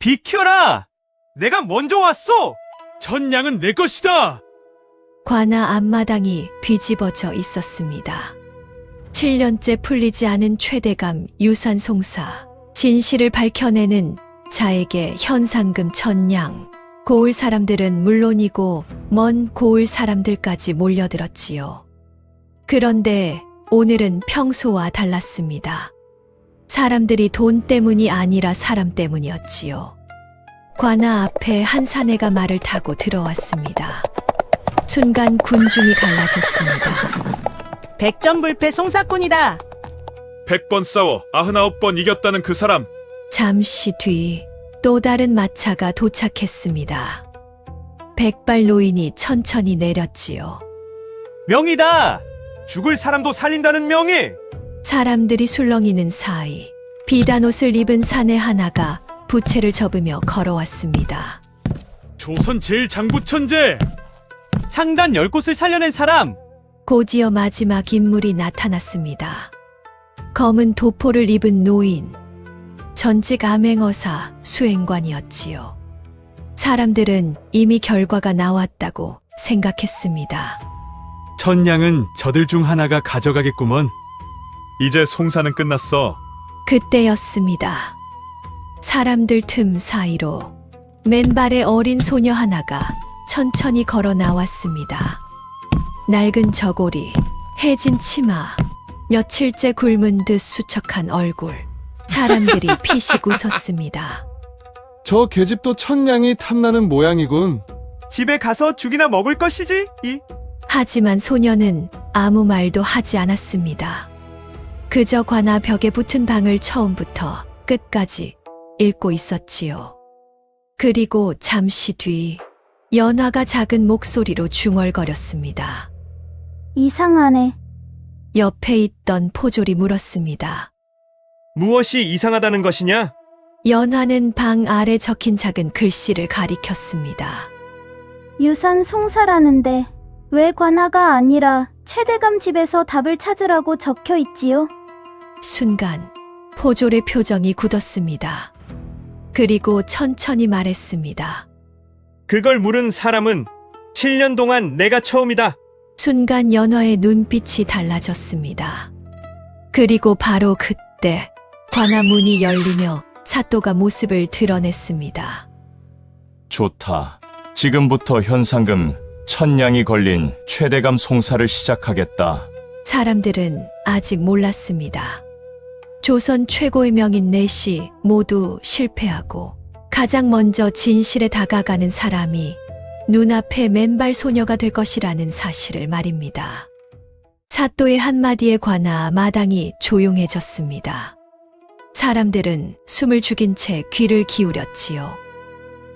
비켜라! 내가 먼저 왔어! 천냥은 내 것이다! 관아 앞마당이 뒤집어져 있었습니다. 7년째 풀리지 않은 최대감 유산송사, 진실을 밝혀내는 자에게 현상금 천냥. 고을 사람들은 물론이고 먼 고을 사람들까지 몰려들었지요. 그런데 오늘은 평소와 달랐습니다. 사람들이 돈 때문이 아니라 사람 때문이었지요. 관아 앞에 한 사내가 말을 타고 들어왔습니다. 순간 군중이 갈라졌습니다. 백전불패 송사꾼이다. 100번 싸워 99번 이겼다는 그 사람. 잠시 뒤 또 다른 마차가 도착했습니다. 백발 노인이 천천히 내렸지요. 명이다! 죽을 사람도 살린다는 명이! 사람들이 술렁이는 사이 비단 옷을 입은 사내 하나가 부채를 접으며 걸어왔습니다. 조선 제일 장부천재! 상단 10곳을 살려낸 사람! 곧이어 마지막 인물이 나타났습니다. 검은 도포를 입은 노인, 전직 암행어사 수행관이었지요. 사람들은 이미 결과가 나왔다고 생각했습니다. 천냥은 저들 중 하나가 가져가겠구먼. 이제 송사는 끝났어. 그때였습니다. 사람들 틈 사이로 맨발의 어린 소녀 하나가 천천히 걸어 나왔습니다. 낡은 저고리, 해진 치마, 며칠째 굶은 듯 수척한 얼굴. 사람들이 피식 웃었습니다. 저 계집도 천냥이 탐나는 모양이군. 집에 가서 죽이나 먹을 것이지? 하지만 소녀는 아무 말도 하지 않았습니다. 그저 관아 벽에 붙은 방을 처음부터 끝까지 읽고 있었지요. 그리고 잠시 뒤 연화가 작은 목소리로 중얼거렸습니다. 이상하네. 옆에 있던 포졸이 물었습니다. 무엇이 이상하다는 것이냐? 연화는 방 아래 적힌 작은 글씨를 가리켰습니다. 유산 송사라는데 왜 관아가 아니라 최대감 집에서 답을 찾으라고 적혀 있지요? 순간 포졸의 표정이 굳었습니다. 그리고 천천히 말했습니다. 그걸 물은 사람은 7년 동안 내가 처음이다. 순간 연화의 눈빛이 달라졌습니다. 그리고 바로 그때 관아 문이 열리며 사또가 모습을 드러냈습니다. 좋다. 지금부터 현상금 천냥이 걸린 최대감 송사를 시작하겠다. 사람들은 아직 몰랐습니다. 조선 최고의 명인 넷이 모두 실패하고 가장 먼저 진실에 다가가는 사람이 눈앞에 맨발 소녀가 될 것이라는 사실을 말입니다. 사또의 한마디에 관아 마당이 조용해졌습니다. 사람들은 숨을 죽인 채 귀를 기울였지요.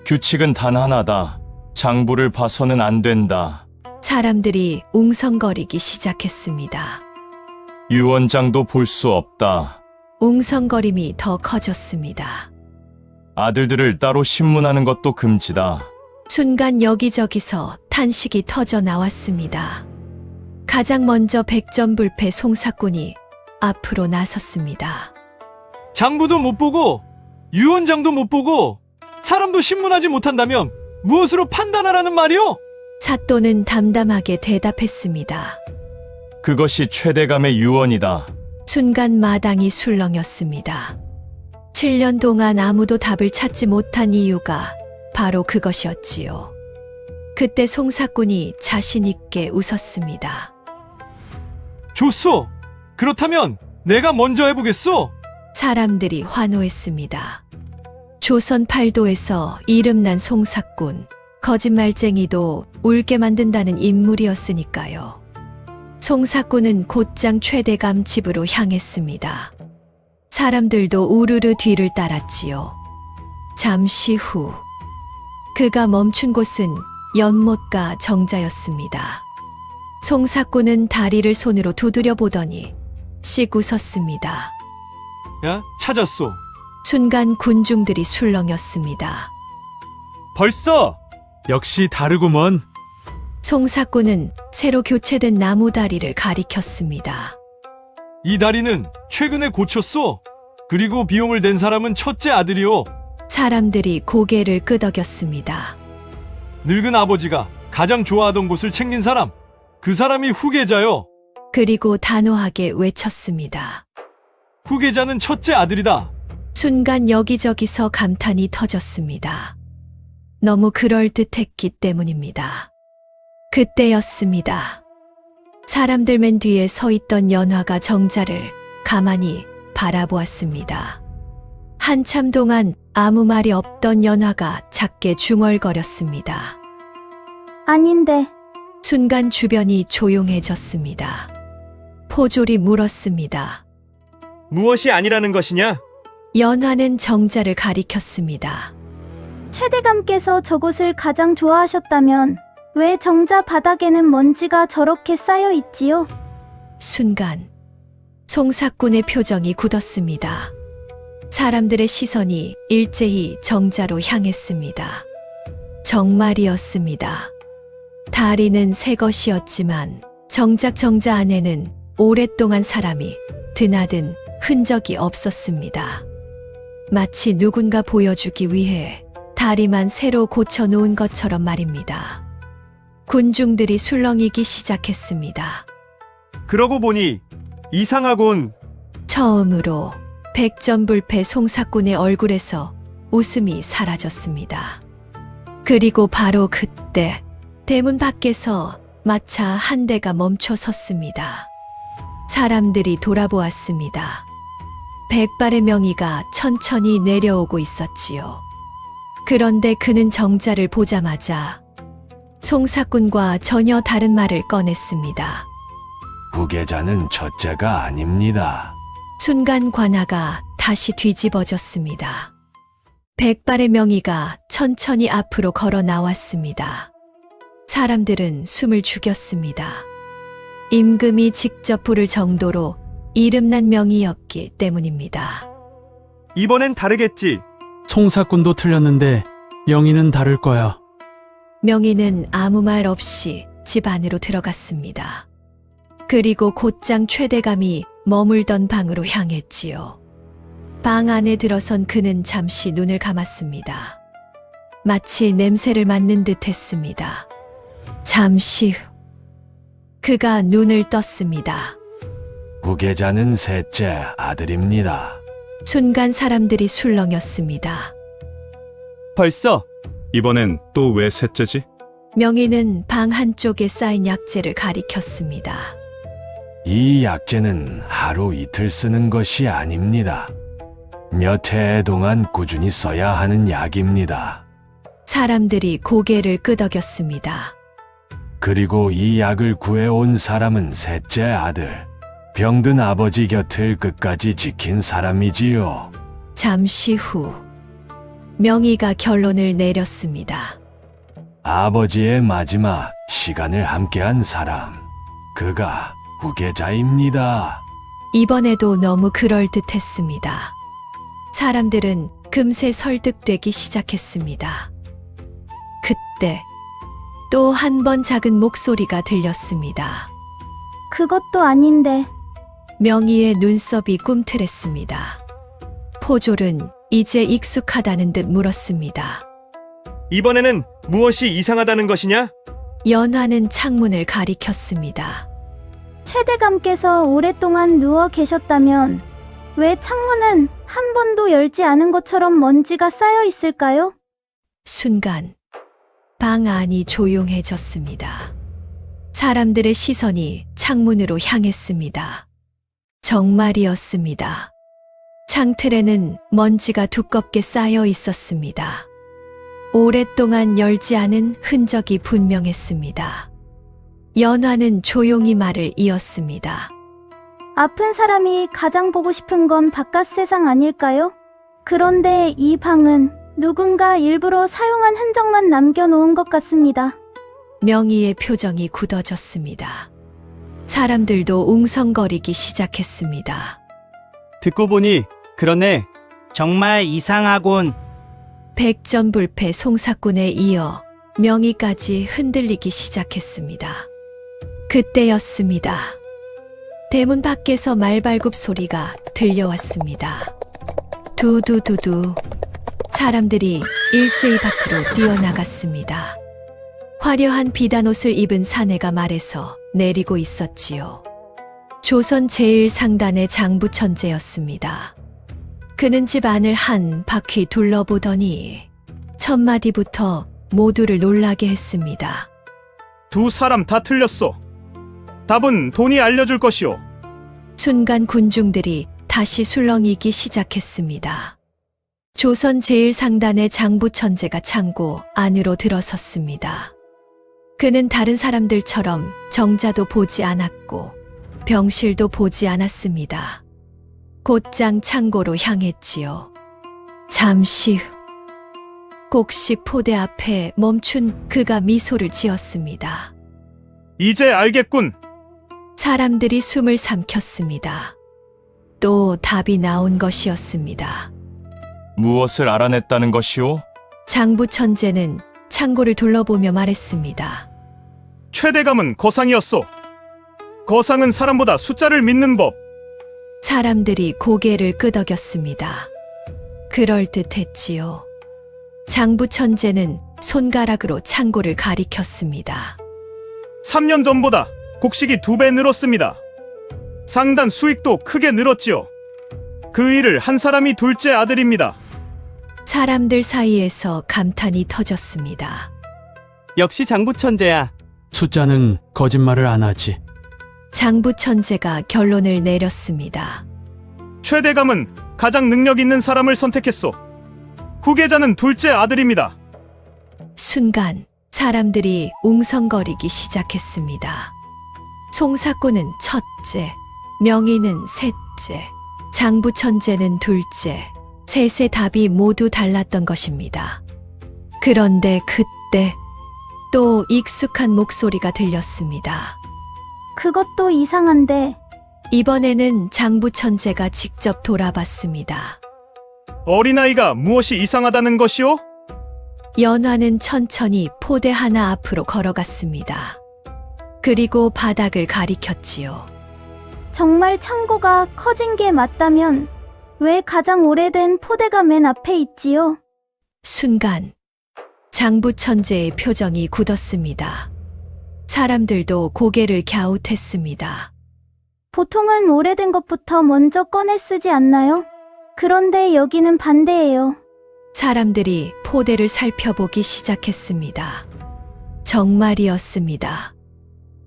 규칙은 단 하나다. 장부를 봐서는 안 된다. 사람들이 웅성거리기 시작했습니다. 유원장도 볼 수 없다. 웅성거림이 더 커졌습니다. 아들들을 따로 신문하는 것도 금지다. 순간 여기저기서 탄식이 터져 나왔습니다. 가장 먼저 백전불패 송사꾼이 앞으로 나섰습니다. 장부도 못 보고 유언장도 못 보고 사람도 신문하지 못한다면 무엇으로 판단하라는 말이오? 사또는 담담하게 대답했습니다. 그것이 최대감의 유언이다. 순간 마당이 술렁였습니다. 7년 동안 아무도 답을 찾지 못한 이유가 바로 그것이었지요. 그때 송사꾼이 자신 있게 웃었습니다. 좋소! 그렇다면 내가 먼저 해보겠소! 사람들이 환호했습니다. 조선 팔도에서 이름난 송사꾼, 거짓말쟁이도 울게 만든다는 인물이었으니까요. 송사꾼은 곧장 최대감 집으로 향했습니다. 사람들도 우르르 뒤를 따랐지요. 잠시 후 그가 멈춘 곳은 연못가 정자였습니다. 송사꾼은 다리를 손으로 두드려 보더니 씩 웃었습니다. 야, 찾았소. 순간 군중들이 술렁였습니다. 벌써! 역시 다르구먼. 송사꾼은 새로 교체된 나무 다리를 가리켰습니다. 이 다리는 최근에 고쳤소. 그리고 비용을 낸 사람은 첫째 아들이오. 사람들이 고개를 끄덕였습니다. 늙은 아버지가 가장 좋아하던 곳을 챙긴 사람. 그 사람이 후계자요. 그리고 단호하게 외쳤습니다. 후계자는 첫째 아들이다. 순간 여기저기서 감탄이 터졌습니다. 너무 그럴듯했기 때문입니다. 그때였습니다. 사람들 맨 뒤에 서 있던 연화가 정자를 가만히 바라보았습니다. 한참 동안 아무 말이 없던 연화가 작게 중얼거렸습니다. 아닌데, 순간 주변이 조용해졌습니다. 포졸이 물었습니다. 무엇이 아니라는 것이냐? 연화는 정자를 가리켰습니다. 최대감께서 저곳을 가장 좋아하셨다면 왜 정자 바닥에는 먼지가 저렇게 쌓여 있지요? 순간 송사꾼의 표정이 굳었습니다. 사람들의 시선이 일제히 정자로 향했습니다. 정말이었습니다. 다리는 새 것이었지만 정작 정자 안에는 오랫동안 사람이 드나든 흔적이 없었습니다. 마치 누군가 보여주기 위해 다리만 새로 고쳐놓은 것처럼 말입니다. 군중들이 술렁이기 시작했습니다. 그러고 보니 이상하곤. 처음으로 백전불패 송사꾼의 얼굴에서 웃음이 사라졌습니다. 그리고 바로 그때 대문 밖에서 마차 한 대가 멈춰 섰습니다. 사람들이 돌아보았습니다. 백발의 명의가 천천히 내려오고 있었지요. 그런데 그는 정자를 보자마자 송사꾼과 전혀 다른 말을 꺼냈습니다. 후계자는 첫째가 아닙니다. 순간 관아가 다시 뒤집어졌습니다. 백발의 명의가 천천히 앞으로 걸어 나왔습니다. 사람들은 숨을 죽였습니다. 임금이 직접 부를 정도로 이름난 명의였기 때문입니다. 이번엔 다르겠지. 송사꾼도 틀렸는데 명의는 다를 거야. 명의는 아무 말 없이 집 안으로 들어갔습니다. 그리고 곧장 최대감이 머물던 방으로 향했지요. 방 안에 들어선 그는 잠시 눈을 감았습니다. 마치 냄새를 맡는 듯 했습니다. 잠시 후 그가 눈을 떴습니다. 후계자는 셋째 아들입니다. 순간 사람들이 술렁였습니다. 벌써? 이번엔 또 왜 셋째지? 명의는 방 한쪽에 쌓인 약재를 가리켰습니다. 이 약재는 하루 이틀 쓰는 것이 아닙니다. 몇 해 동안 꾸준히 써야 하는 약입니다. 사람들이 고개를 끄덕였습니다. 그리고 이 약을 구해온 사람은 셋째 아들, 병든 아버지 곁을 끝까지 지킨 사람이지요. 잠시 후 명의가 결론을 내렸습니다. 아버지의 마지막 시간을 함께한 사람, 그가 후계자입니다. 이번에도 너무 그럴듯했습니다. 사람들은 금세 설득되기 시작했습니다. 그때 또 한 번 작은 목소리가 들렸습니다. 그것도 아닌데, 명의의 눈썹이 꿈틀했습니다. 포졸은 이제 익숙하다는 듯 물었습니다. 이번에는 무엇이 이상하다는 것이냐? 연화는 창문을 가리켰습니다. 최대감께서 오랫동안 누워 계셨다면 왜 창문은 한 번도 열지 않은 것처럼 먼지가 쌓여 있을까요? 순간 방 안이 조용해졌습니다. 사람들의 시선이 창문으로 향했습니다. 정말이었습니다. 창틀에는 먼지가 두껍게 쌓여 있었습니다. 오랫동안 열지 않은 흔적이 분명했습니다. 연화는 조용히 말을 이었습니다. 아픈 사람이 가장 보고 싶은 건 바깥 세상 아닐까요? 그런데 이 방은 누군가 일부러 사용한 흔적만 남겨놓은 것 같습니다. 명의의 표정이 굳어졌습니다. 사람들도 웅성거리기 시작했습니다. 듣고 보니 그러네. 정말 이상하곤. 백전불패 송사꾼에 이어 명의까지 흔들리기 시작했습니다. 그때였습니다. 대문 밖에서 말발굽 소리가 들려왔습니다. 두두두두. 사람들이 일제히 밖으로 뛰어나갔습니다. 화려한 비단옷을 입은 사내가 말에서 내리고 있었지요. 조선 제1상단의 장부천재였습니다. 그는 집 안을 한 바퀴 둘러보더니 첫 마디부터 모두를 놀라게 했습니다. 두 사람 다 틀렸어. 답은 돈이 알려줄 것이오. 순간 군중들이 다시 술렁이기 시작했습니다. 조선 제1상단의 장부천재가 창고 안으로 들어섰습니다. 그는 다른 사람들처럼 정자도 보지 않았고 병실도 보지 않았습니다. 곧장 창고로 향했지요. 잠시 후 곡식 포대 앞에 멈춘 그가 미소를 지었습니다. 이제 알겠군. 사람들이 숨을 삼켰습니다. 또 답이 나온 것이었습니다. 무엇을 알아냈다는 것이오? 장부천재는 창고를 둘러보며 말했습니다. 최대감은 거상이었소. 거상은 사람보다 숫자를 믿는 법. 사람들이 고개를 끄덕였습니다. 그럴듯했지요. 장부천재는 손가락으로 창고를 가리켰습니다. 3년 전보다 곡식이 2배 늘었습니다. 상단 수익도 크게 늘었지요. 그 일을 한 사람이 둘째 아들입니다. 사람들 사이에서 감탄이 터졌습니다. 역시 장부천재야. 숫자는 거짓말을 안 하지. 장부천재가 결론을 내렸습니다. 최대감은 가장 능력 있는 사람을 선택했소. 후계자는 둘째 아들입니다. 순간 사람들이 웅성거리기 시작했습니다. 송사꾼은 첫째, 명의는 셋째, 장부천재는 둘째, 셋의 답이 모두 달랐던 것입니다. 그런데 그때 또 익숙한 목소리가 들렸습니다. 그것도 이상한데 이번에는 장부천재가 직접 돌아봤습니다. 어린아이가 무엇이 이상하다는 것이오? 연화는 천천히 포대 하나 앞으로 걸어갔습니다. 그리고 바닥을 가리켰지요. 정말 창고가 커진 게 맞다면 왜 가장 오래된 포대가 맨 앞에 있지요? 순간 장부천재의 표정이 굳었습니다. 사람들도 고개를 갸웃했습니다. 보통은 오래된 것부터 먼저 꺼내 쓰지 않나요? 그런데 여기는 반대예요. 사람들이 포대를 살펴보기 시작했습니다. 정말이었습니다.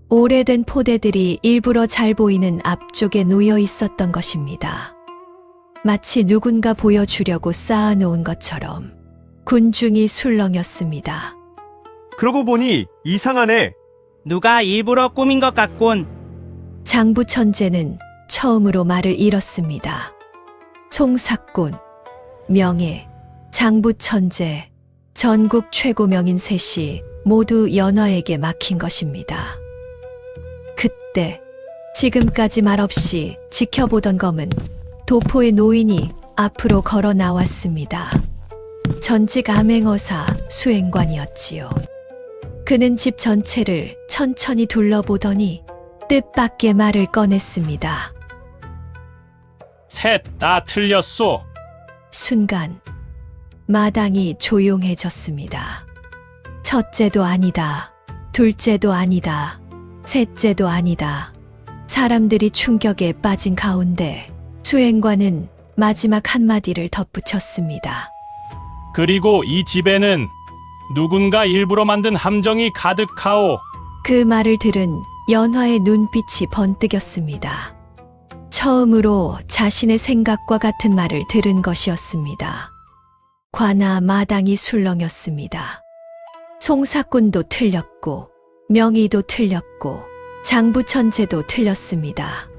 오래된 포대들이 일부러 잘 보이는 앞쪽에 놓여 있었던 것입니다. 마치 누군가 보여주려고 쌓아놓은 것처럼 군중이 술렁였습니다. 그러고 보니 이상하네. 누가 일부러 꾸민 것 같군. 장부천재는 처음으로 말을 잃었습니다. 송사꾼, 명예, 장부천재, 전국 최고 명인 셋이 모두 연화에게 막힌 것입니다. 그때 지금까지 말없이 지켜보던 검은 도포의 노인이 앞으로 걸어 나왔습니다. 전직 암행어사 수행관이었지요. 그는 집 전체를 천천히 둘러보더니 뜻밖의 말을 꺼냈습니다. 셋 다 틀렸소. 순간 마당이 조용해졌습니다. 첫째도 아니다. 둘째도 아니다. 셋째도 아니다. 사람들이 충격에 빠진 가운데 수행관은 마지막 한마디를 덧붙였습니다. 그리고 이 집에는 누군가 일부러 만든 함정이 가득하오. 그 말을 들은 연화의 눈빛이 번뜩였습니다. 처음으로 자신의 생각과 같은 말을 들은 것이었습니다. 관아 마당이 술렁였습니다. 송사꾼도 틀렸고 명의도 틀렸고 장부천재도 틀렸습니다.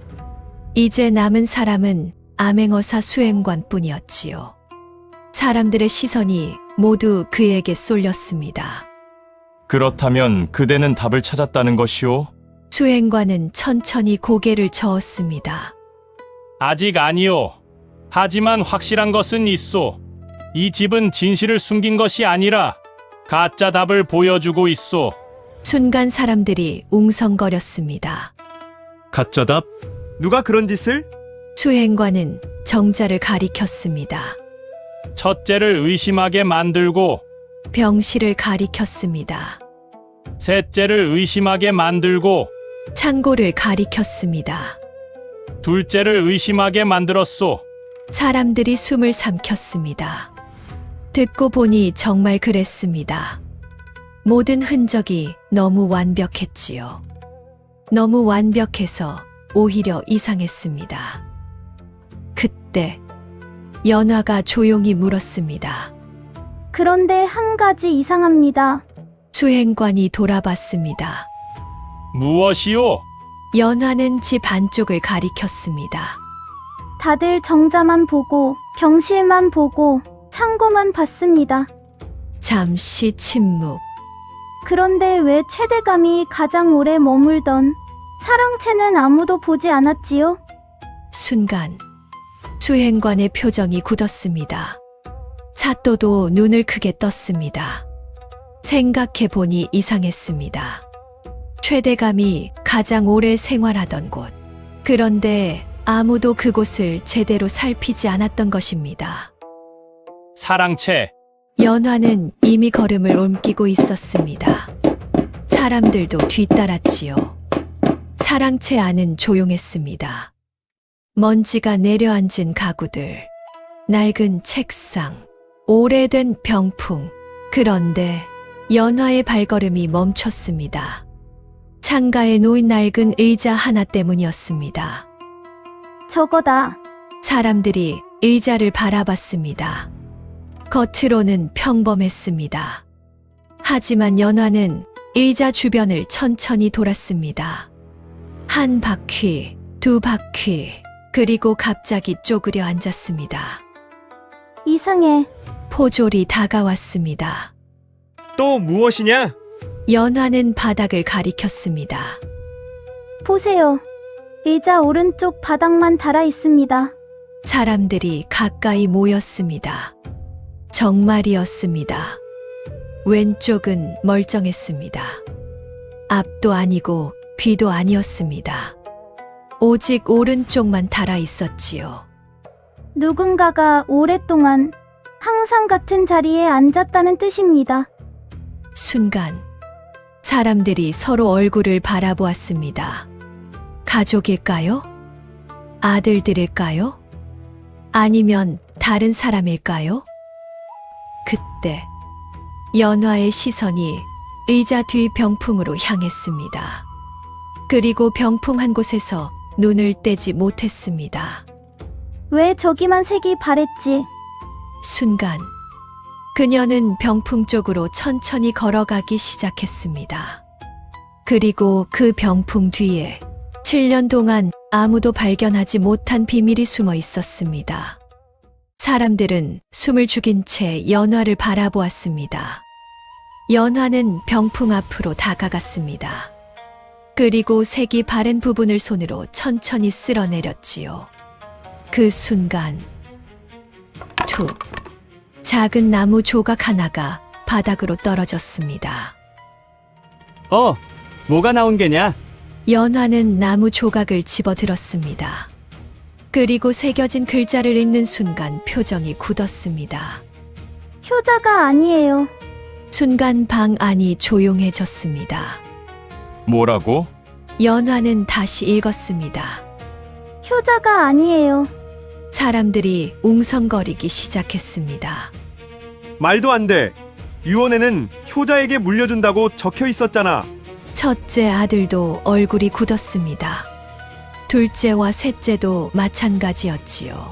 이제 남은 사람은 암행어사 수행관 뿐이었지요. 사람들의 시선이 모두 그에게 쏠렸습니다. 그렇다면 그대는 답을 찾았다는 것이오? 수행관은 천천히 고개를 저었습니다. 아직 아니오. 하지만 확실한 것은 있소. 이 집은 진실을 숨긴 것이 아니라 가짜 답을 보여주고 있소. 순간 사람들이 웅성거렸습니다. 첫째를 의심하게 만들고 병실을 가리켰습니다. 셋째를 의심하게 만들고 창고를 가리켰습니다. 둘째를 의심하게 만들었소. 사람들이 숨을 삼켰습니다. 듣고 보니 정말 그랬습니다. 모든 흔적이 너무 완벽했지요. 너무 완벽해서 오히려 이상했습니다. 그때 연화가 조용히 물었습니다. 그런데 한 가지 이상합니다. 수행관이 돌아봤습니다. 무엇이요? 연화는 집 안쪽을 가리켰습니다. 다들 정자만 보고, 병실만 보고, 창고만 봤습니다. 잠시 침묵. 그런데 왜 최대감이 가장 오래 머물던 사랑채는 아무도 보지 않았지요? 순간 수행관의 표정이 굳었습니다. 사또도 눈을 크게 떴습니다. 생각해보니 이상했습니다. 최대감이 가장 오래 생활하던 곳. 그런데 아무도 그곳을 제대로 살피지 않았던 것입니다. 사랑채. 연화는 이미 걸음을 옮기고 있었습니다. 사람들도 뒤따랐지요. 사랑채 안은 조용했습니다. 먼지가 내려앉은 가구들, 낡은 책상, 오래된 병풍. 그런데 연화의 발걸음이 멈췄습니다. 창가에 놓인 낡은 의자 하나 때문이었습니다. 저거다. 사람들이 의자를 바라봤습니다. 겉으로는 평범했습니다. 하지만 연화는 의자 주변을 천천히 돌았습니다. 한 바퀴, 두 바퀴, 그리고 갑자기 쪼그려 앉았습니다. 이상해. 포졸이 다가왔습니다. 또 무엇이냐? 연화는 바닥을 가리켰습니다. 보세요. 의자 오른쪽 바닥만 달아 있습니다. 사람들이 가까이 모였습니다. 정말이었습니다. 왼쪽은 멀쩡했습니다. 앞도 아니고 뒤도 아니었습니다. 오직 오른쪽만 달아 있었지요. 누군가가 오랫동안 항상 같은 자리에 앉았다는 뜻입니다. 순간 사람들이 서로 얼굴을 바라보았습니다. 가족일까요? 아들들일까요? 아니면 다른 사람일까요? 그때 연화의 시선이 의자 뒤 병풍으로 향했습니다. 그리고 병풍 한 곳에서 눈을 떼지 못했습니다. 왜 저기만 색이 바랬지? 순간 그녀는 병풍 쪽으로 천천히 걸어가기 시작했습니다. 그리고 그 병풍 뒤에 7년 동안 아무도 발견하지 못한 비밀이 숨어 있었습니다. 사람들은 숨을 죽인 채 연화를 바라보았습니다. 연화는 병풍 앞으로 다가갔습니다. 그리고 색이 바른 부분을 손으로 천천히 쓸어내렸지요. 그 순간 툭! 작은 나무 조각 하나가 바닥으로 떨어졌습니다. 뭐가 나온 게냐? 연화는 나무 조각을 집어들었습니다. 그리고 새겨진 글자를 읽는 순간 표정이 굳었습니다. 효자가 아니에요. 순간 방 안이 조용해졌습니다. 뭐라고? 연화는 다시 읽었습니다. 효자가 아니에요. 사람들이 웅성거리기 시작했습니다. 말도 안 돼. 유언에는 효자에게 물려준다고 적혀 있었잖아. 첫째 아들도 얼굴이 굳었습니다. 둘째와 셋째도 마찬가지였지요.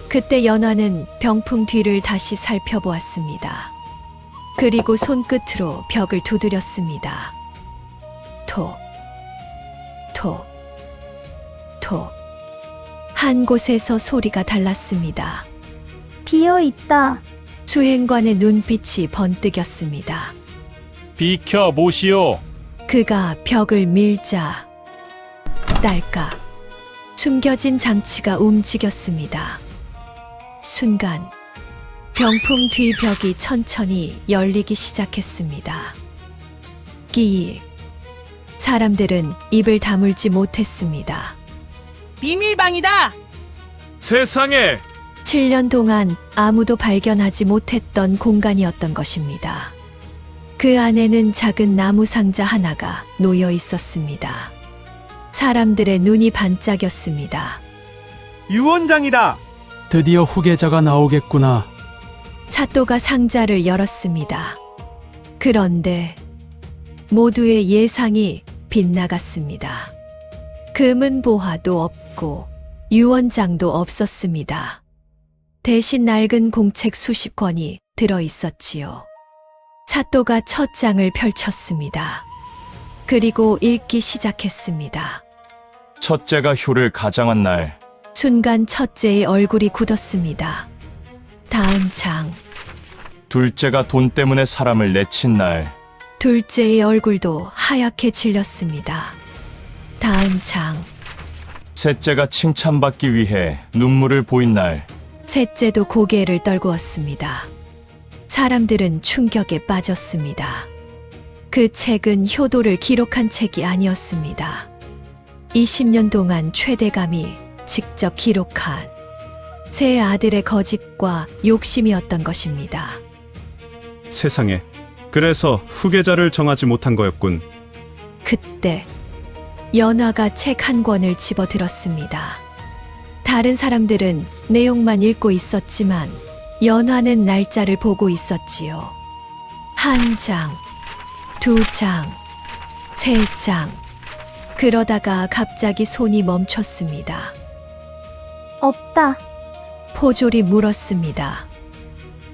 그때 연화는 병풍 뒤를 다시 살펴보았습니다. 그리고 손끝으로 벽을 두드렸습니다. 톡, 톡, 톡. 한 곳에서 소리가 달랐습니다. 비어 있다. 수행관의 눈빛이 번뜩였습니다. 비켜 보시오. 그가 벽을 밀자 딸깍 숨겨진 장치가 움직였습니다. 순간 병풍 뒤 벽이 천천히 열리기 시작했습니다. 끼익 사람들은 입을 다물지 못했습니다. 비밀방이다. 세상에! 7년 동안 아무도 발견하지 못했던 공간이었던 것입니다. 그 안에는 작은 나무 상자 하나가 놓여 있었습니다. 사람들의 눈이 반짝였습니다. 유언장이다. 드디어 후계자가 나오겠구나. 사또가 상자를 열었습니다. 그런데 모두의 예상이 빗나갔습니다. 금은 보화도 없고 유언장도 없었습니다. 대신 낡은 공책 수십 권이 들어 있었지요. 사또가 첫 장을 펼쳤습니다. 그리고 읽기 시작했습니다. 첫째가 효를 가장한 날, 순간 첫째의 얼굴이 굳었습니다. 다음 장, 둘째가 돈 때문에 사람을 내친 날, 둘째의 얼굴도 하얗게 질렸습니다. 다음 장, 셋째가 칭찬받기 위해 눈물을 보인 날, 셋째도 고개를 떨구었습니다. 사람들은 충격에 빠졌습니다. 그 책은 효도를 기록한 책이 아니었습니다. 20년 동안 최대감이 직접 기록한 세 아들의 거짓과 욕심이었던 것입니다. 세상에. 그래서 후계자를 정하지 못한 거였군. 그때 연화가 책 한 권을 집어들었습니다. 다른 사람들은 내용만 읽고 있었지만 연화는 날짜를 보고 있었지요. 한 장, 두 장, 세 장. 그러다가 갑자기 손이 멈췄습니다. 없다. 포졸이 물었습니다.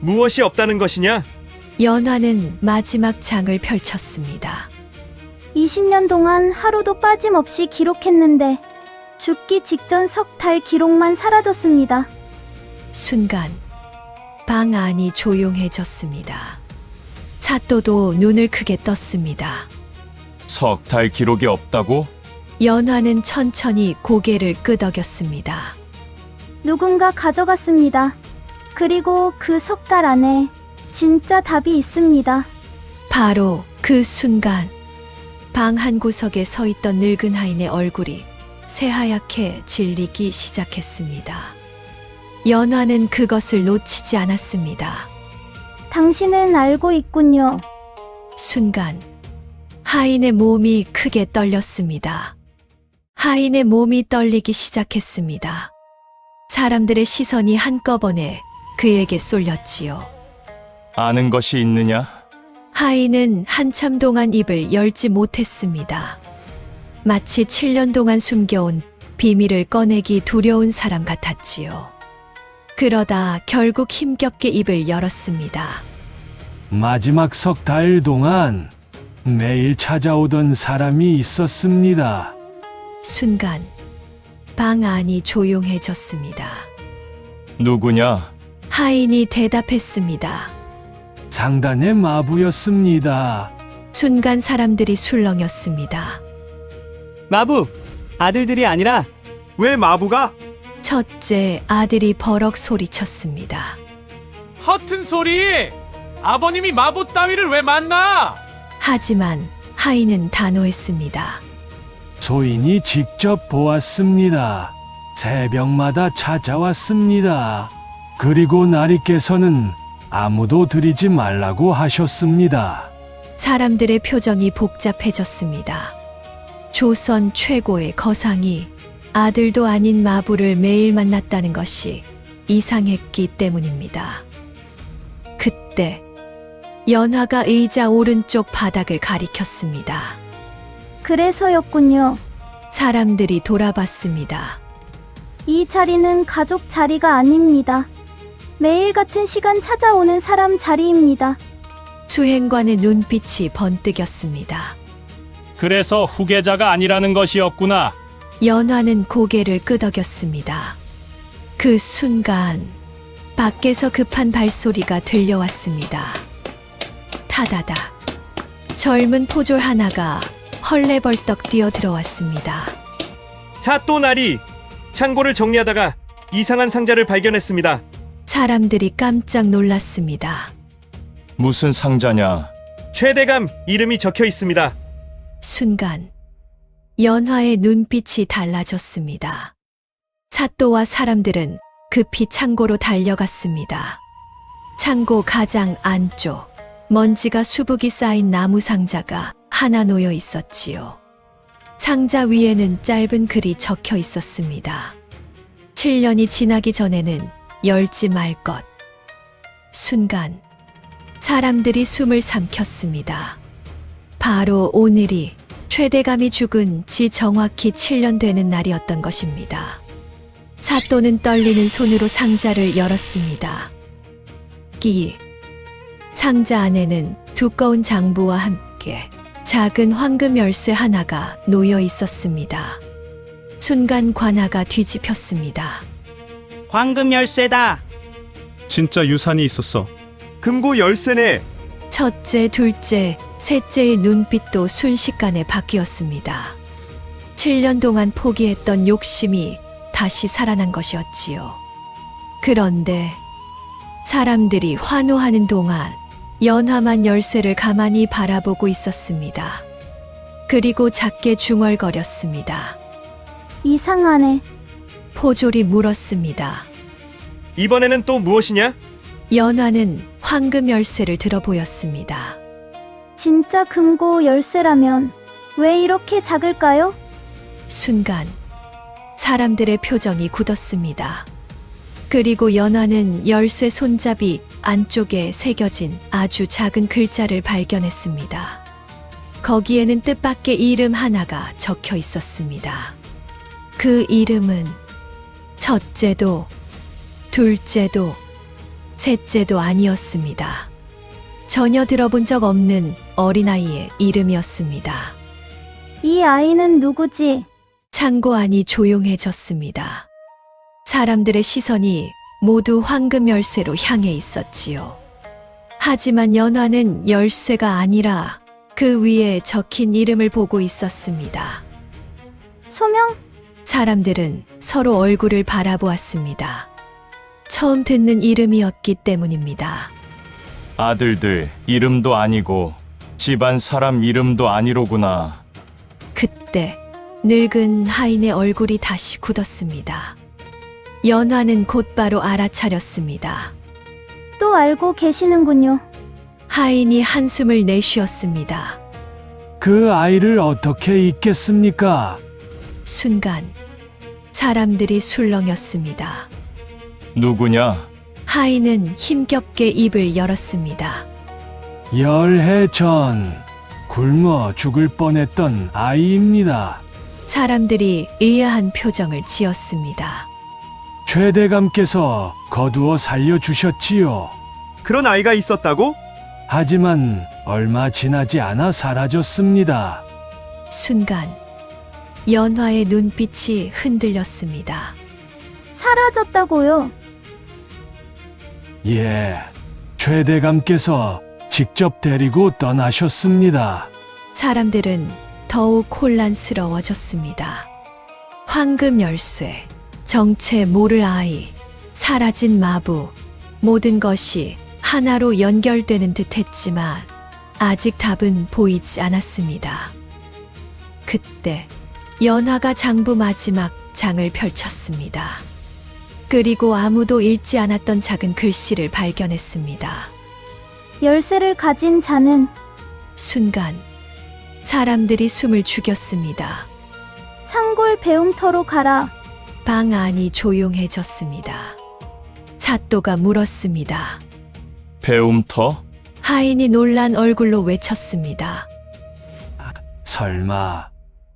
무엇이 없다는 것이냐? 연화는 마지막 장을 펼쳤습니다. 20년 동안 하루도 빠짐없이 기록했는데 죽기 직전 석 달 기록만 사라졌습니다. 순간 방 안이 조용해졌습니다. 사또도 눈을 크게 떴습니다. 석 달 기록이 없다고? 연화는 천천히 고개를 끄덕였습니다. 누군가 가져갔습니다. 그리고 그 석 달 안에 진짜 답이 있습니다. 바로 그 순간 방 한 구석에 서 있던 늙은 하인의 얼굴이 새하얗게 질리기 시작했습니다. 연화는 그것을 놓치지 않았습니다. 당신은 알고 있군요. 순간 하인의 몸이 크게 떨렸습니다. 하인의 몸이 떨리기 시작했습니다. 사람들의 시선이 한꺼번에 그에게 쏠렸지요. 아는 것이 있느냐? 하인은 한참 동안 입을 열지 못했습니다. 마치 7년 동안 숨겨온 비밀을 꺼내기 두려운 사람 같았지요. 그러다 결국 힘겹게 입을 열었습니다. 마지막 석 달 동안 매일 찾아오던 사람이 있었습니다. 순간 방 안이 조용해졌습니다. 누구냐? 하인이 대답했습니다. 상단의 마부였습니다. 순간 사람들이 술렁였습니다. 마부, 아들들이 아니라 왜 마부가? 첫째 아들이 버럭 소리쳤습니다. 허튼 소리! 아버님이 마부 따위를 왜 만나? 하지만 하인은 단호했습니다. 소인이 직접 보았습니다. 새벽마다 찾아왔습니다. 그리고 나리께서는 아무도 드리지 말라고 하셨습니다. 사람들의 표정이 복잡해졌습니다. 조선 최고의 거상이 아들도 아닌 마부를 매일 만났다는 것이 이상했기 때문입니다. 그때 연화가 의자 오른쪽 바닥을 가리켰습니다. 그래서였군요. 사람들이 돌아봤습니다. 이 자리는 가족 자리가 아닙니다. 매일 같은 시간 찾아오는 사람 자리입니다. 수행관의 눈빛이 번뜩였습니다. 그래서 후계자가 아니라는 것이었구나. 연화는 고개를 끄덕였습니다. 그 순간 밖에서 급한 발소리가 들려왔습니다. 타다다. 젊은 포졸 하나가 헐레벌떡 뛰어들어왔습니다. 사또 나리, 창고를 정리하다가 이상한 상자를 발견했습니다. 사람들이 깜짝 놀랐습니다. 무슨 상자냐? 최대감 이름이 적혀 있습니다. 순간 연화의 눈빛이 달라졌습니다. 사또와 사람들은 급히 창고로 달려갔습니다. 창고 가장 안쪽, 먼지가 수북이 쌓인 나무 상자가 하나 놓여 있었지요. 상자 위에는 짧은 글이 적혀 있었습니다. 7년이 지나기 전에는 열지 말 것. 순간 사람들이 숨을 삼켰습니다. 바로 오늘이 최대감이 죽은 지 정확히 7년 되는 날이었던 것입니다. 사또는 떨리는 손으로 상자를 열었습니다. 상자 안에는 두꺼운 장부와 함께 작은 황금 열쇠 하나가 놓여 있었습니다. 순간 관아가 뒤집혔습니다. 황금 열쇠다. 진짜 유산이 있었어. 금고 열쇠네. 첫째, 둘째, 셋째의 눈빛도 순식간에 바뀌었습니다. 7년 동안 포기했던 욕심이 다시 살아난 것이었지요. 그런데 사람들이 환호하는 동안 연화만 열쇠를 가만히 바라보고 있었습니다. 그리고 작게 중얼거렸습니다. 이상하네. 포졸이 물었습니다. 이번에는 또 무엇이냐? 연화는 황금 열쇠를 들어 보였습니다. 진짜 금고 열쇠라면 왜 이렇게 작을까요? 순간 사람들의 표정이 굳었습니다. 그리고 연화는 열쇠 손잡이 안쪽에 새겨진 아주 작은 글자를 발견했습니다. 거기에는 뜻밖의 이름 하나가 적혀 있었습니다. 그 이름은 첫째도, 둘째도, 셋째도 아니었습니다. 전혀 들어본 적 없는 어린아이의 이름이었습니다. 이 아이는 누구지? 창고 안이 조용해졌습니다. 사람들의 시선이 모두 황금 열쇠로 향해 있었지요. 하지만 연화는 열쇠가 아니라 그 위에 적힌 이름을 보고 있었습니다. 소명? 사람들은 서로 얼굴을 바라보았습니다. 처음 듣는 이름이었기 때문입니다. 아들들 이름도 아니고 집안 사람 이름도 아니로구나. 그때 늙은 하인의 얼굴이 다시 굳었습니다. 연화는 곧바로 알아차렸습니다. 또 알고 계시는군요. 하인이 한숨을 내쉬었습니다. 그 아이를 어떻게 잊겠습니까? 순간 사람들이 술렁였습니다. 누구냐? 하인은 힘겹게 입을 열었습니다. 열해 전 굶어 죽을 뻔했던 아이입니다. 사람들이 의아한 표정을 지었습니다. 최대감께서 거두어 살려주셨지요. 그런 아이가 있었다고? 하지만 얼마 지나지 않아 사라졌습니다. 순간 연화의 눈빛이 흔들렸습니다. 사라졌다고요? 예, 최대감께서 직접 데리고 떠나셨습니다. 사람들은 더욱 혼란스러워졌습니다. 황금 열쇠, 정체 모를 아이, 사라진 마부, 모든 것이 하나로 연결되는 듯 했지만 아직 답은 보이지 않았습니다. 그때 연화가 장부 마지막 장을 펼쳤습니다. 그리고 아무도 읽지 않았던 작은 글씨를 발견했습니다. 열쇠를 가진 자는 순간 사람들이 숨을 죽였습니다. 상골 배움터로 가라. 방 안이 조용해졌습니다. 사또가 물었습니다. 배움터? 하인이 놀란 얼굴로 외쳤습니다. 설마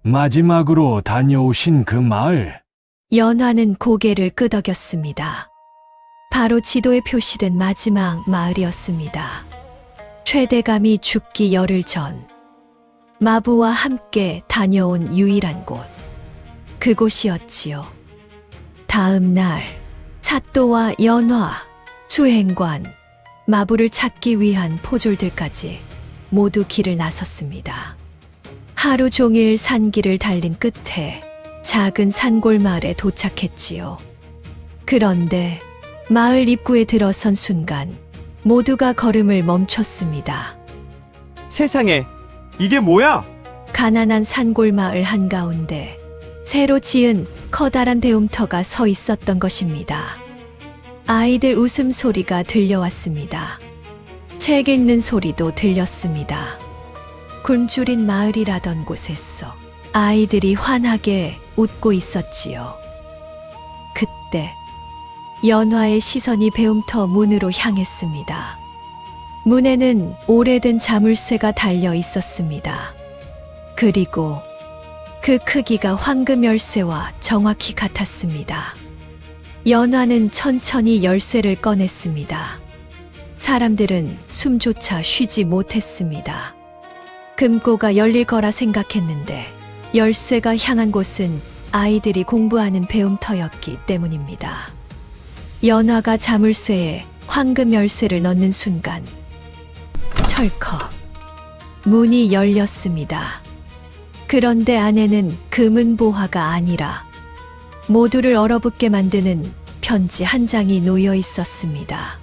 마지막으로 다녀오신 그 마을? 연화는 고개를 끄덕였습니다. 바로 지도에 표시된 마지막 마을이었습니다. 최대감이 죽기 열흘 전 마부와 함께 다녀온 유일한 곳, 그곳이었지요. 다음 날 사또와 연화, 수행관, 마부를 찾기 위한 포졸들까지 모두 길을 나섰습니다. 하루 종일 산길을 달린 끝에 작은 산골 마을에 도착했지요. 그런데 마을 입구에 들어선 순간 모두가 걸음을 멈췄습니다. 세상에, 이게 뭐야? 가난한 산골 마을 한가운데 새로 지은 커다란 배움터가 서 있었던 것입니다. 아이들 웃음소리가 들려왔습니다. 책 읽는 소리도 들렸습니다. 굶주린 마을이라던 곳에서 아이들이 환하게 웃고 있었지요. 그때 연화의 시선이 배움터 문으로 향했습니다. 문에는 오래된 자물쇠가 달려 있었습니다. 그리고 그 크기가 황금 열쇠와 정확히 같았습니다. 연화는 천천히 열쇠를 꺼냈습니다. 사람들은 숨조차 쉬지 못했습니다. 금고가 열릴 거라 생각했는데 열쇠가 향한 곳은 아이들이 공부하는 배움터였기 때문입니다. 연화가 자물쇠에 황금 열쇠를 넣는 순간 철컥 문이 열렸습니다. 그런데 안에는 금은 보화가 아니라 모두를 얼어붙게 만드는 편지 한 장이 놓여 있었습니다.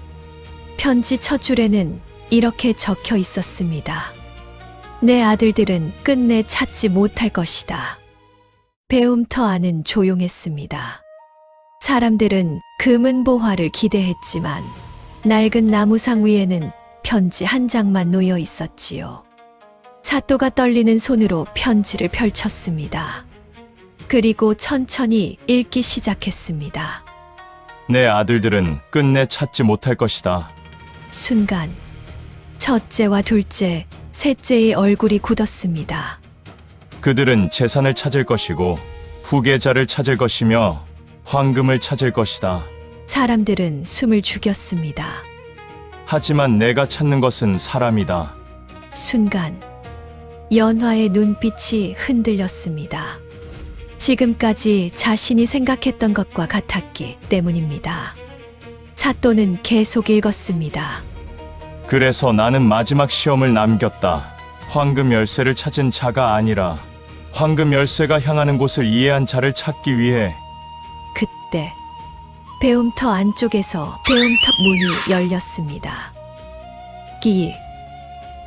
편지 첫 줄에는 이렇게 적혀 있었습니다. 내 아들들은 끝내 찾지 못할 것이다. 배움터 안은 조용했습니다. 사람들은 금은 보화를 기대했지만 낡은 나무상 위에는 편지 한 장만 놓여 있었지요. 사또가 떨리는 손으로 편지를 펼쳤습니다. 그리고 천천히 읽기 시작했습니다. 내 아들들은 끝내 찾지 못할 것이다. 순간 첫째와 둘째, 셋째의 얼굴이 굳었습니다. 그들은 재산을 찾을 것이고 후계자를 찾을 것이며 황금을 찾을 것이다. 사람들은 숨을 죽였습니다. 하지만 내가 찾는 것은 사람이다. 순간 연화의 눈빛이 흔들렸습니다. 지금까지 자신이 생각했던 것과 같았기 때문입니다. 사또는 계속 읽었습니다. 그래서 나는 마지막 시험을 남겼다. 황금 열쇠를 찾은 자가 아니라 황금 열쇠가 향하는 곳을 이해한 자를 찾기 위해. 그때 배움터 안쪽에서 배움터 문이 열렸습니다.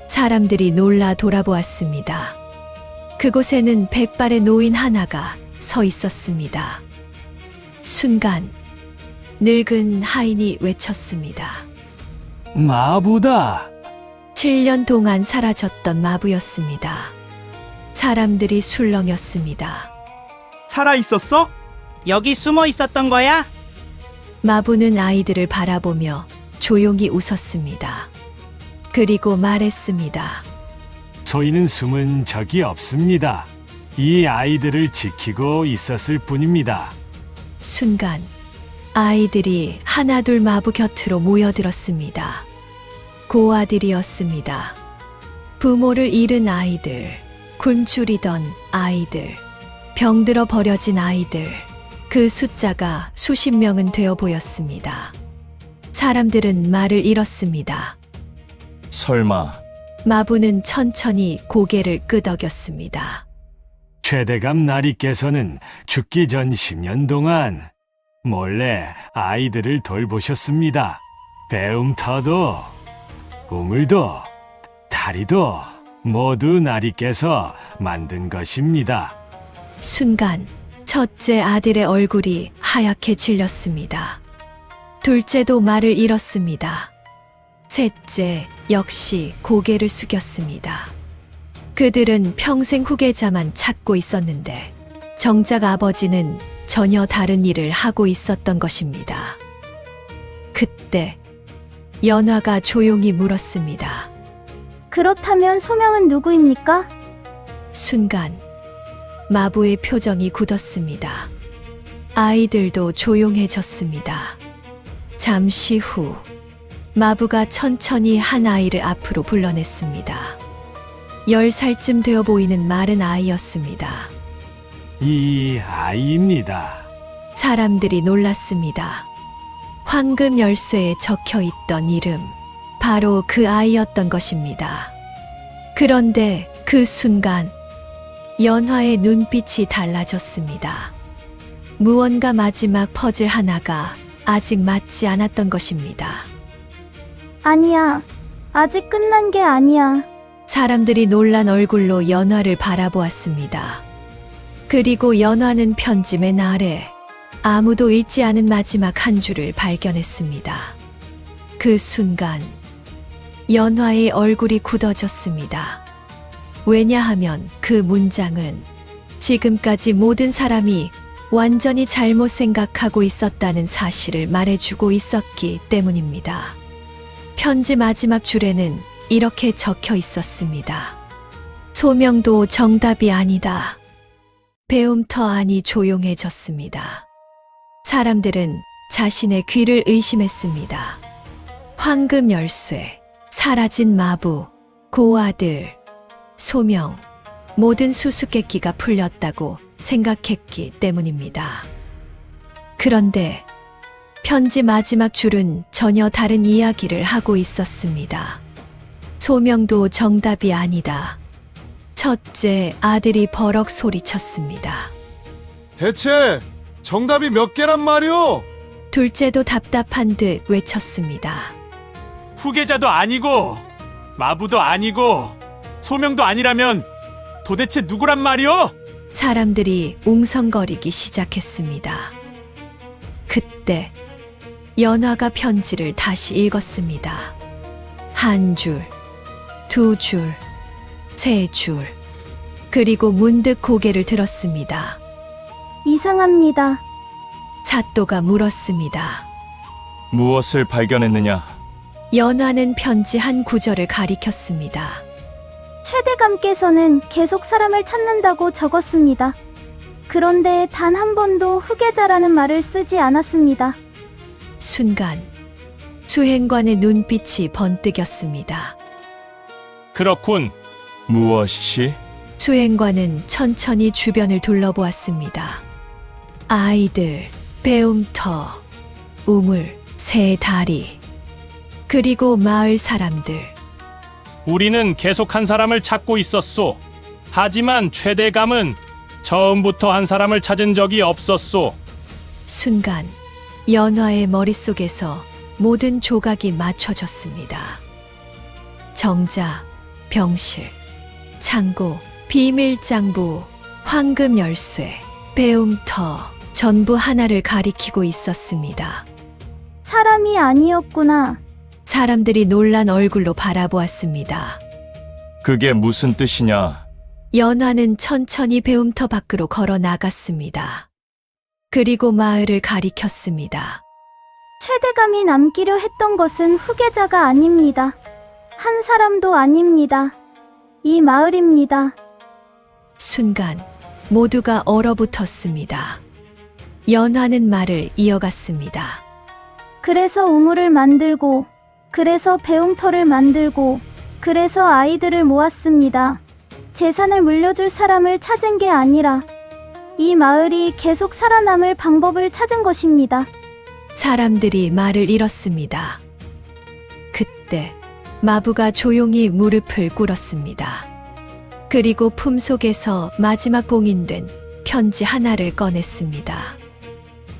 사람들이 놀라 돌아보았습니다. 그곳에는 백발의 노인 하나가 서 있었습니다. 순간 늙은 하인이 외쳤습니다. 마부다. 7년 동안 사라졌던 마부였습니다. 사람들이 술렁였습니다. 살아 있었어? 여기 숨어 있었던 거야? 마부는 아이들을 바라보며 조용히 웃었습니다. 그리고 말했습니다. 저희는 숨은 적이 없습니다. 이 아이들을 지키고 있었을 뿐입니다. 순간 아이들이 하나둘 마부 곁으로 모여들었습니다. 고아들이었습니다. 부모를 잃은 아이들, 굶주리던 아이들, 병들어 버려진 아이들, 그 숫자가 수십 명은 되어 보였습니다. 사람들은 말을 잃었습니다. 설마. 마부는 천천히 고개를 끄덕였습니다. 최대감 나리께서는 죽기 전 10년 동안 몰래 아이들을 돌보셨습니다. 배움터도, 우물도, 다리도 모두 나리께서 만든 것입니다. 순간 첫째 아들의 얼굴이 하얗게 질렸습니다. 둘째도 말을 잃었습니다. 셋째 역시 고개를 숙였습니다. 그들은 평생 후계자만 찾고 있었는데 정작 아버지는 전혀 다른 일을 하고 있었던 것입니다. 그때 연화가 조용히 물었습니다. 그렇다면 소명은 누구입니까? 순간 마부의 표정이 굳었습니다. 아이들도 조용해졌습니다. 잠시 후 마부가 천천히 한 아이를 앞으로 불러냈습니다. 10살쯤 되어 보이는 마른 아이였습니다. 이 아이입니다. 사람들이 놀랐습니다. 황금 열쇠에 적혀 있던 이름, 바로 그 아이였던 것입니다. 그런데 그 순간 연화의 눈빛이 달라졌습니다. 무언가 마지막 퍼즐 하나가 아직 맞지 않았던 것입니다. 아니야. 아직 끝난 게 아니야. 사람들이 놀란 얼굴로 연화를 바라보았습니다. 그리고 연화는 편지 맨 아래 아무도 읽지 않은 마지막 한 줄을 발견했습니다. 그 순간 연화의 얼굴이 굳어졌습니다. 왜냐하면 그 문장은 지금까지 모든 사람이 완전히 잘못 생각하고 있었다는 사실을 말해주고 있었기 때문입니다. 편지 마지막 줄에는 이렇게 적혀 있었습니다. 소명도 정답이 아니다. 배움터 안이 조용해졌습니다. 사람들은 자신의 귀를 의심했습니다. 황금 열쇠, 사라진 마부, 고아들, 소명, 모든 수수께끼가 풀렸다고 생각했기 때문입니다. 그런데 편지 마지막 줄은 전혀 다른 이야기를 하고 있었습니다. 소명도 정답이 아니다. 첫째 아들이 버럭 소리쳤습니다. 대체 정답이 몇 개란 말이오? 둘째도 답답한 듯 외쳤습니다. 후계자도 아니고 마부도 아니고 소명도 아니라면 도대체 누구란 말이오? 사람들이 웅성거리기 시작했습니다. 그때 연화가 편지를 다시 읽었습니다. 한 줄, 두 줄, 세 줄, 그리고 문득 고개를 들었습니다. 이상합니다. 사또가 물었습니다. 무엇을 발견했느냐? 연화는 편지 한 구절을 가리켰습니다. 최대감께서는 계속 사람을 찾는다고 적었습니다. 그런데 단 한 번도 후계자라는 말을 쓰지 않았습니다. 순간 수행관의 눈빛이 번뜩였습니다. 그렇군. 무엇이? 수행관은 천천히 주변을 둘러보았습니다. 아이들, 배움터, 우물, 새 다리, 그리고 마을 사람들. 우리는 계속 한 사람을 찾고 있었소. 하지만 최대감은 처음부터 한 사람을 찾은 적이 없었소. 순간 연화의 머릿속에서 모든 조각이 맞춰졌습니다. 정자, 병실, 창고, 비밀장부, 황금 열쇠, 배움터, 전부 하나를 가리키고 있었습니다. 사람이 아니었구나. 사람들이 놀란 얼굴로 바라보았습니다. 그게 무슨 뜻이냐? 연화는 천천히 배움터 밖으로 걸어 나갔습니다. 그리고 마을을 가리켰습니다. 최대감이 남기려 했던 것은 후계자가 아닙니다. 한 사람도 아닙니다. 이 마을입니다. 순간 모두가 얼어붙었습니다. 연화는 말을 이어갔습니다. 그래서 우물을 만들고, 그래서 배움터를 만들고, 그래서 아이들을 모았습니다. 재산을 물려줄 사람을 찾은 게 아니라 이 마을이 계속 살아남을 방법을 찾은 것입니다. 사람들이 말을 잃었습니다. 그때 마부가 조용히 무릎을 꿇었습니다. 그리고 품속에서 마지막 봉인된 편지 하나를 꺼냈습니다.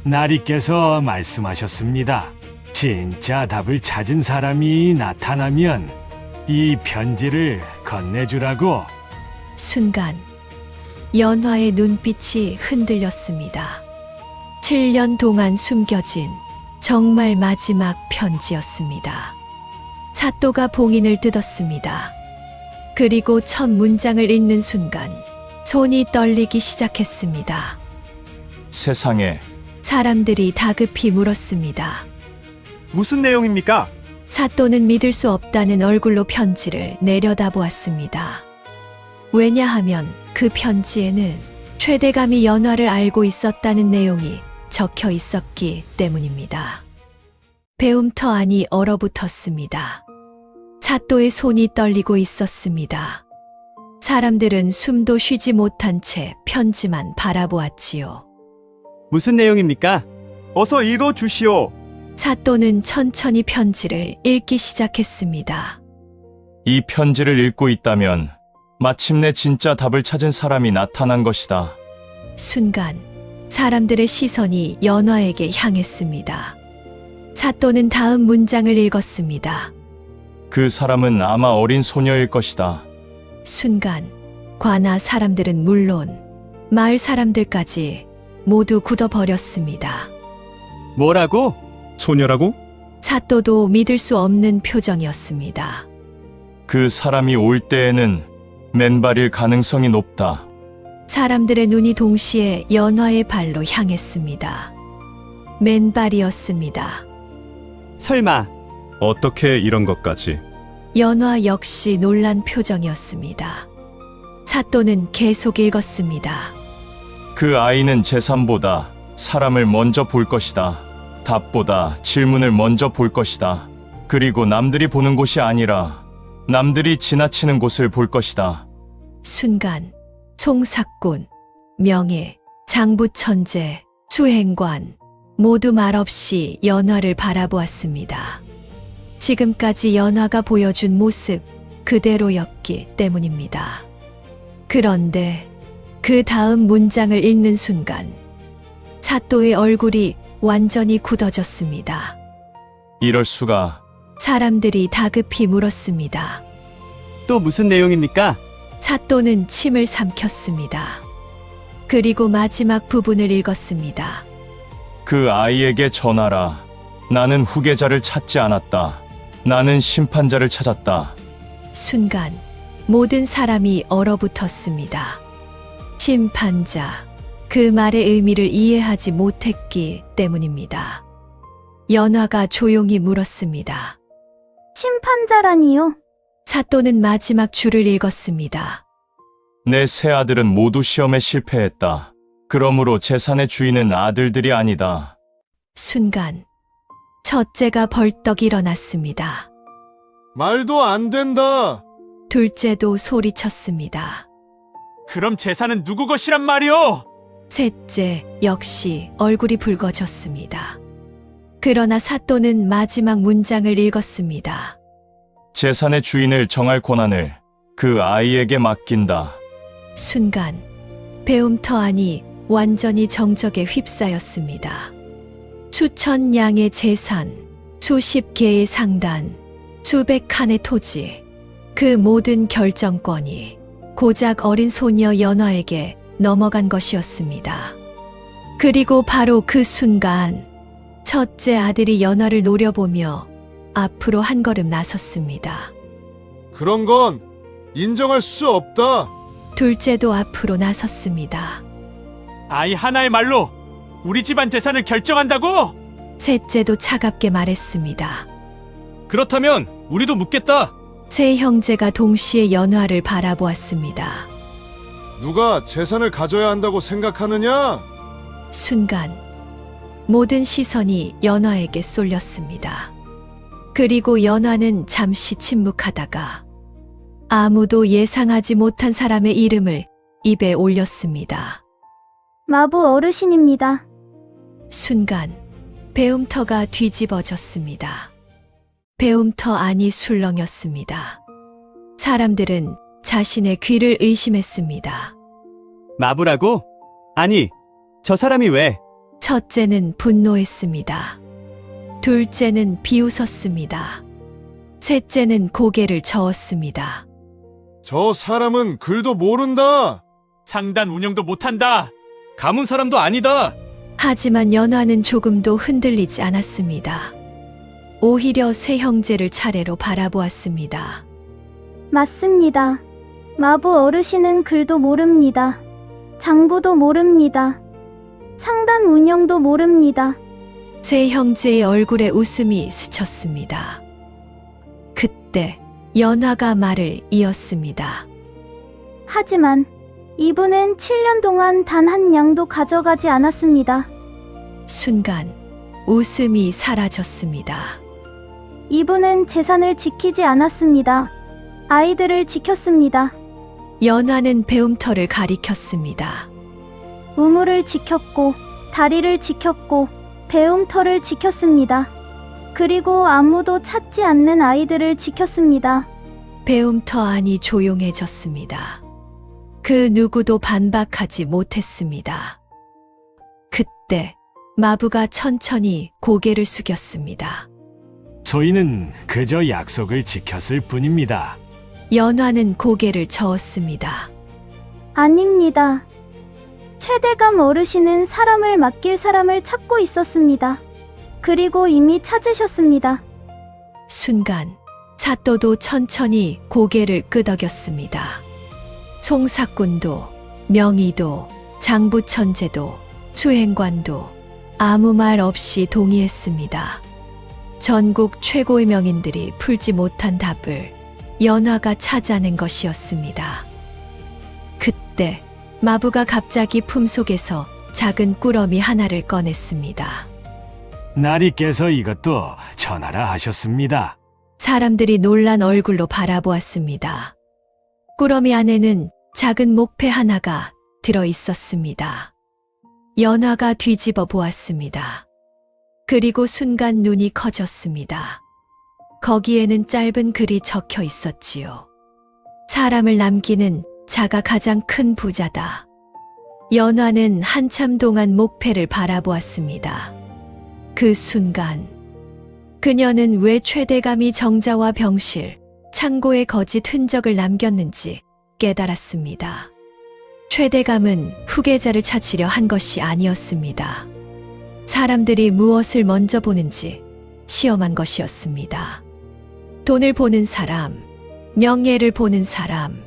나리께서 말씀하셨습니다. 진짜 답을 찾은 사람이 나타나면 이 편지를 건네주라고. 순간 연화의 눈빛이 흔들렸습니다. 7년 동안 숨겨진 정말 마지막 편지였습니다. 사또가 봉인을 뜯었습니다. 그리고 첫 문장을 읽는 순간 손이 떨리기 시작했습니다. 세상에. 사람들이 다급히 물었습니다. 무슨 내용입니까? 사또는 믿을 수 없다는 얼굴로 편지를 내려다보았습니다. 왜냐하면 그 편지에는 최대감이 연화를 알고 있었다는 내용이 적혀 있었기 때문입니다. 배움터 안이 얼어붙었습니다. 사또의 손이 떨리고 있었습니다. 사람들은 숨도 쉬지 못한 채 편지만 바라보았지요. 무슨 내용입니까? 어서 읽어 주시오. 사또는 천천히 편지를 읽기 시작했습니다. 이 편지를 읽고 있다면 마침내 진짜 답을 찾은 사람이 나타난 것이다. 순간 사람들의 시선이 연화에게 향했습니다. 사또는 다음 문장을 읽었습니다. 그 사람은 아마 어린 소녀일 것이다. 순간 관아 사람들은 물론 마을 사람들까지 모두 굳어버렸습니다. 뭐라고? 소녀라고? 사또도 믿을 수 없는 표정이었습니다. 그 사람이 올 때에는 맨발일 가능성이 높다. 사람들의 눈이 동시에 연화의 발로 향했습니다. 맨발이었습니다. 설마. 어떻게 이런 것까지? 연화 역시 놀란 표정이었습니다. 사또는 계속 읽었습니다. 그 아이는 재산보다 사람을 먼저 볼 것이다. 답보다 질문을 먼저 볼 것이다. 그리고 남들이 보는 곳이 아니라 남들이 지나치는 곳을 볼 것이다. 순간 송사꾼, 명예, 장부천재, 수행관 모두 말없이 연화를 바라보았습니다. 지금까지 연화가 보여준 모습 그대로였기 때문입니다. 그런데 그 다음 문장을 읽는 순간 사또의 얼굴이 완전히 굳어졌습니다. 이럴 수가. 사람들이 다급히 물었습니다. 또 무슨 내용입니까? 사또는 침을 삼켰습니다. 그리고 마지막 부분을 읽었습니다. 그 아이에게 전하라. 나는 후계자를 찾지 않았다. 나는 심판자를 찾았다. 순간 모든 사람이 얼어붙었습니다. 심판자, 그 말의 의미를 이해하지 못했기 때문입니다. 연화가 조용히 물었습니다. 심판자라니요? 사또는 마지막 줄을 읽었습니다. 내 세 아들은 모두 시험에 실패했다. 그러므로 재산의 주인은 아들들이 아니다. 순간 첫째가 벌떡 일어났습니다. 말도 안 된다. 둘째도 소리쳤습니다. 그럼 재산은 누구 것이란 말이오? 셋째 역시 얼굴이 붉어졌습니다. 그러나 사또는 마지막 문장을 읽었습니다. 재산의 주인을 정할 권한을 그 아이에게 맡긴다. 순간 배움터 안이 완전히 정적에 휩싸였습니다. 수천 양의 재산, 수십 개의 상단, 수백 칸의 토지, 그 모든 결정권이 고작 어린 소녀 연화에게 넘어간 것이었습니다. 그리고 바로 그 순간 첫째 아들이 연화를 노려보며 앞으로 한 걸음 나섰습니다. 그런 건 인정할 수 없다. 둘째도 앞으로 나섰습니다. 아이 하나의 말로 우리 집안 재산을 결정한다고? 셋째도 차갑게 말했습니다. 그렇다면 우리도 묻겠다. 세 형제가 동시에 연화를 바라보았습니다. 누가 재산을 가져야 한다고 생각하느냐? 순간 모든 시선이 연화에게 쏠렸습니다. 그리고 연화는 잠시 침묵하다가 아무도 예상하지 못한 사람의 이름을 입에 올렸습니다. 마부 어르신입니다. 순간 배움터가 뒤집어졌습니다. 배움터 안이 술렁였습니다. 사람들은 자신의 귀를 의심했습니다. 마부라고? 아니, 저 사람이 왜? 첫째는 분노했습니다. 둘째는 비웃었습니다. 셋째는 고개를 저었습니다. 저 사람은 글도 모른다. 상단 운영도 못한다. 가문 사람도 아니다. 하지만 연화는 조금도 흔들리지 않았습니다. 오히려 세 형제를 차례로 바라보았습니다. 맞습니다. 마부 어르신은 글도 모릅니다. 장부도 모릅니다. 상단 운영도 모릅니다. 세 형제의 얼굴에 웃음이 스쳤습니다. 그때 연화가 말을 이었습니다. 하지만 이분은 7년 동안 단 한 양도 가져가지 않았습니다. 순간 웃음이 사라졌습니다. 이분은 재산을 지키지 않았습니다. 아이들을 지켰습니다. 연화는 배움터를 가리켰습니다. 우물을 지켰고, 다리를 지켰고, 배움터를 지켰습니다. 그리고 아무도 찾지 않는 아이들을 지켰습니다. 배움터 안이 조용해졌습니다. 그 누구도 반박하지 못했습니다. 그때 마부가 천천히 고개를 숙였습니다. 저희는 그저 약속을 지켰을 뿐입니다. 연화는 고개를 저었습니다. 아닙니다. 최대감 어르신은 사람을 맡길 사람을 찾고 있었습니다. 그리고 이미 찾으셨습니다. 순간 사또도 천천히 고개를 끄덕였습니다. 송사꾼도, 명의도, 장부천재도, 수행관도 아무 말 없이 동의했습니다. 전국 최고의 명인들이 풀지 못한 답을 연화가 찾아낸 것이었습니다. 그때 마부가 갑자기 품속에서 작은 꾸러미 하나를 꺼냈습니다. 나리께서 이것도 전하라 하셨습니다. 사람들이 놀란 얼굴로 바라보았습니다. 꾸러미 안에는 작은 목패 하나가 들어 있었습니다. 연화가 뒤집어 보았습니다. 그리고 순간 눈이 커졌습니다. 거기에는 짧은 글이 적혀 있었지요. 사람을 남기는 자가 가장 큰 부자다. 연화는 한참 동안 목패를 바라보았습니다. 그 순간 그녀는 왜 최대감이 정자와 병실, 창고에 거짓 흔적을 남겼는지 깨달았습니다. 최대감은 후계자를 찾으려 한 것이 아니었습니다. 사람들이 무엇을 먼저 보는지 시험한 것이었습니다. 돈을 보는 사람, 명예를 보는 사람,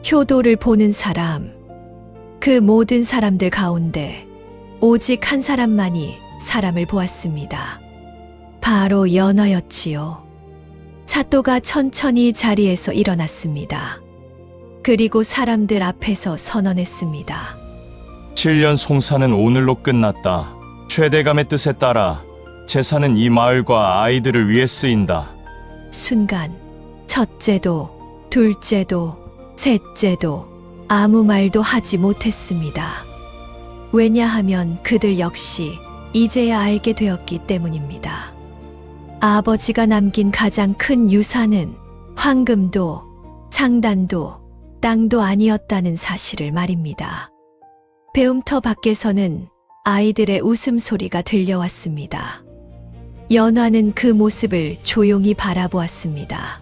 효도를 보는 사람, 그 모든 사람들 가운데 오직 한 사람만이 사람을 보았습니다. 바로 연화였지요. 사또가 천천히 자리에서 일어났습니다. 그리고 사람들 앞에서 선언했습니다. 7년 송사는 오늘로 끝났다. 최대감의 뜻에 따라 재산은 이 마을과 아이들을 위해 쓰인다. 순간 첫째도, 둘째도, 셋째도 아무 말도 하지 못했습니다. 왜냐하면 그들 역시 이제야 알게 되었기 때문입니다. 아버지가 남긴 가장 큰 유산은 황금도, 상단도, 땅도 아니었다는 사실을 말입니다. 배움터 밖에서는 아이들의 웃음소리가 들려왔습니다. 연화는 그 모습을 조용히 바라보았습니다.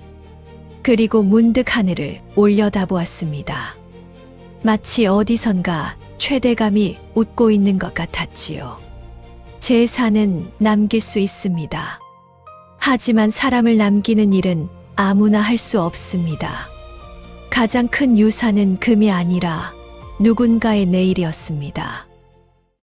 그리고 문득 하늘을 올려다보았습니다. 마치 어디선가 최대감이 웃고 있는 것 같았지요. 재산은 남길 수 있습니다. 하지만 사람을 남기는 일은 아무나 할 수 없습니다. 가장 큰 유산은 금이 아니라 누군가의 내일이었습니다.